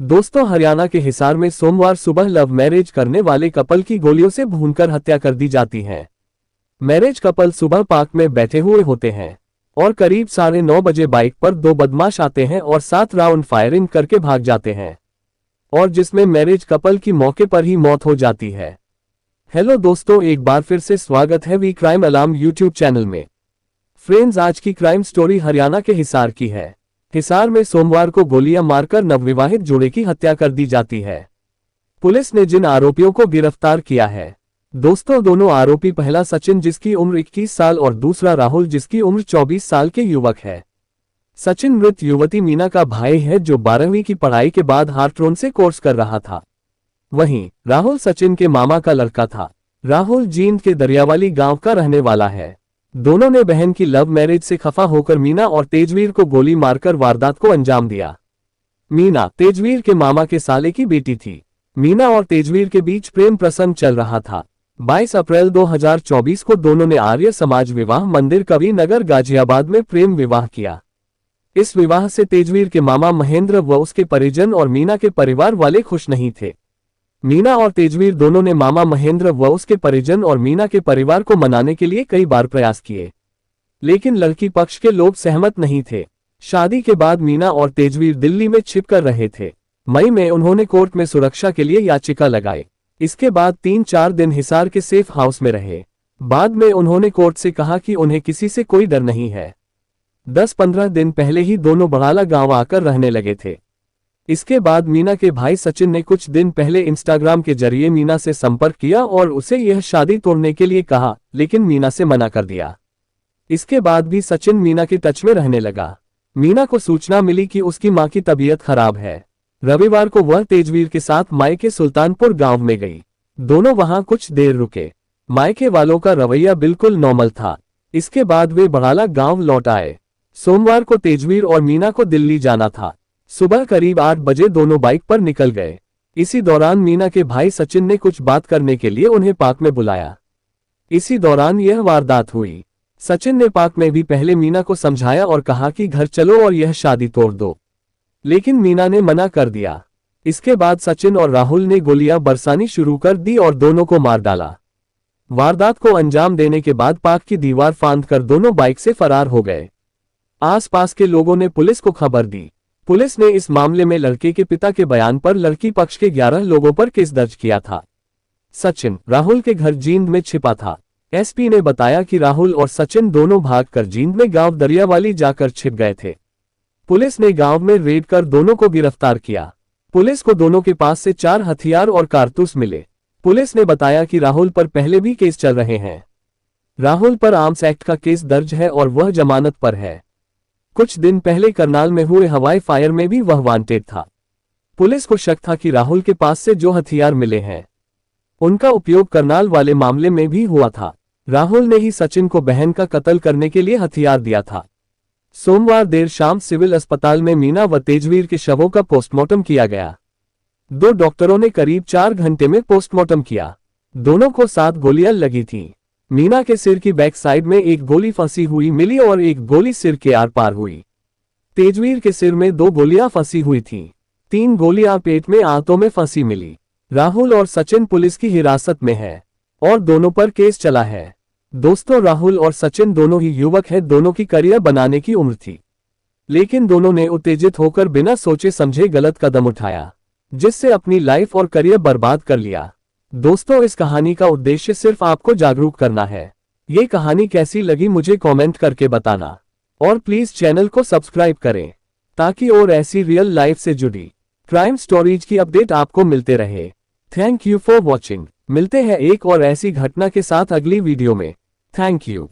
दोस्तों, हरियाणा के हिसार में सोमवार सुबह लव मैरिज करने वाले कपल की गोलियों से भूनकर हत्या कर दी जाती है। मैरिज कपल सुबह पार्क में बैठे हुए होते हैं और करीब 9:30 बजे बाइक पर दो बदमाश आते हैं और 7 राउंड फायरिंग करके भाग जाते हैं, और जिसमें मैरिज कपल की मौके पर ही मौत हो जाती है। हेलो दोस्तों, एक बार फिर से स्वागत है V crime alarm YouTube channel में। फ्रेंड्स, आज की क्राइम स्टोरी हरियाणा के हिसार की है। हिसार में सोमवार को गोलियां मारकर नवविवाहित जोड़े की हत्या कर दी जाती है। पुलिस ने जिन आरोपियों को गिरफ्तार किया है, दोस्तों, दोनों आरोपी, पहला सचिन जिसकी उम्र 21 साल और दूसरा राहुल जिसकी उम्र 24 साल के युवक है। सचिन मृत युवती मीना का भाई है जो 12वीं की पढ़ाई के बाद हार्ट्रोन से कोर्स कर रहा था। वहीं राहुल सचिन के मामा का लड़का था। राहुल जींद के दरियावाली गांव का रहने वाला है। दोनों ने बहन की लव मैरिज से खफा होकर मीना और तेजवीर को गोली मारकर वारदात को अंजाम दिया। मीना तेजवीर के मामा के साले की बेटी थी। मीना और तेजवीर के बीच प्रेम प्रसंग चल रहा था। 22 अप्रैल 2024 को दोनों ने आर्य समाज विवाह मंदिर कवि नगर गाजियाबाद में प्रेम विवाह किया। इस विवाह से तेजवीर के मामा महेंद्र व उसके परिजन और मीना के परिवार वाले खुश नहीं थे। मीना और तेजवीर दोनों ने मामा महेंद्र व उसके परिजन और मीना के परिवार को मनाने के लिए कई बार प्रयास किए, लेकिन लड़की पक्ष के लोग सहमत नहीं थे। शादी के बाद मीना और तेजवीर दिल्ली में छिपकर रहे थे। मई में उन्होंने कोर्ट में सुरक्षा के लिए याचिका लगाई। इसके बाद 3-4 दिन हिसार के सेफ हाउस में रहे। बाद में उन्होंने कोर्ट से कहा कि उन्हें किसी से कोई डर नहीं है। 10-15 दिन पहले ही दोनों बड़ाला गांव आकर रहने लगे थे। इसके बाद मीना के भाई सचिन ने कुछ दिन पहले इंस्टाग्राम के जरिए मीना से संपर्क किया और उसे यह शादी तोड़ने के लिए कहा, लेकिन मीना से मना कर दिया। इसके बाद भी सचिन मीना के टच में रहने लगा। मीना को सूचना मिली कि उसकी मां की तबीयत खराब है। रविवार को वह तेजवीर के साथ मायके सुल्तानपुर गांव में गई। दोनों वहां कुछ देर रुके। मायके वालों का रवैया बिल्कुल नॉर्मल था। इसके बाद वे बड़ाला गांव लौट आए। सोमवार को तेजवीर और मीना को दिल्ली जाना था। सुबह करीब 8 बजे दोनों बाइक पर निकल गए। इसी दौरान मीना के भाई सचिन ने कुछ बात करने के लिए उन्हें पार्क में बुलाया। इसी दौरान यह वारदात हुई। सचिन ने पार्क में भी पहले मीना को समझाया और कहा कि घर चलो और यह शादी तोड़ दो, लेकिन मीना ने मना कर दिया। इसके बाद सचिन और राहुल ने गोलियां बरसानी शुरू कर दी और दोनों को मार डाला। वारदात को अंजाम देने के बाद पार्क की दीवार फांदकर दोनों बाइक से फरार हो गए। आसपास के लोगों ने पुलिस को खबर दी। पुलिस ने इस मामले में लड़के के पिता के बयान पर लड़की पक्ष के 11 लोगों पर केस दर्ज किया था। सचिन राहुल के घर जींद में छिपा था। एसपी ने बताया कि राहुल और सचिन दोनों भागकर जींद में गांव दरियावाली जाकर छिप गए थे। पुलिस ने गांव में रेड कर दोनों को गिरफ्तार किया। पुलिस को दोनों के पास से 4 हथियार और कारतूस मिले। पुलिस ने बताया कि राहुल पर पहले भी केस चल रहे हैं। राहुल पर आर्म्स एक्ट का केस दर्ज है और वह जमानत पर है। कुछ दिन पहले करनाल में हुए हवाई फायर में भी वह वांटेड था। पुलिस को शक था कि राहुल के पास से जो हथियार मिले हैं, उनका उपयोग करनाल वाले मामले में भी हुआ था। राहुल ने ही सचिन को बहन का कत्ल करने के लिए हथियार दिया था। सोमवार देर शाम सिविल अस्पताल में मीना व तेजवीर के शवों का पोस्टमार्टम किया गया। 2 डॉक्टरों ने करीब 4 घंटे में पोस्टमार्टम किया। दोनों को 7 गोलियां लगी थीं। मीना के सिर की बैक साइड में एक गोली फंसी हुई मिली और एक गोली सिर के आर पार हुई। तेजवीर के सिर में 2 गोलियां फंसी हुई थीं। 3 गोलियां पेट में आंतों में फंसी मिली। राहुल और सचिन पुलिस की हिरासत में है और दोनों पर केस चला है। दोस्तों, राहुल और सचिन दोनों ही युवक हैं। दोनों की करियर बनाने की उम्र थी, लेकिन दोनों ने उत्तेजित होकर बिना सोचे समझे गलत कदम उठाया, जिससे अपनी लाइफ और करियर बर्बाद कर लिया। दोस्तों, इस कहानी का उद्देश्य सिर्फ आपको जागरूक करना है। ये कहानी कैसी लगी मुझे कमेंट करके बताना, और प्लीज चैनल को सब्सक्राइब करें ताकि और ऐसी रियल लाइफ से जुड़ी क्राइम स्टोरीज की अपडेट आपको मिलते रहे। Thank you for watching. मिलते हैं एक और ऐसी घटना के साथ अगली वीडियो में। Thank you.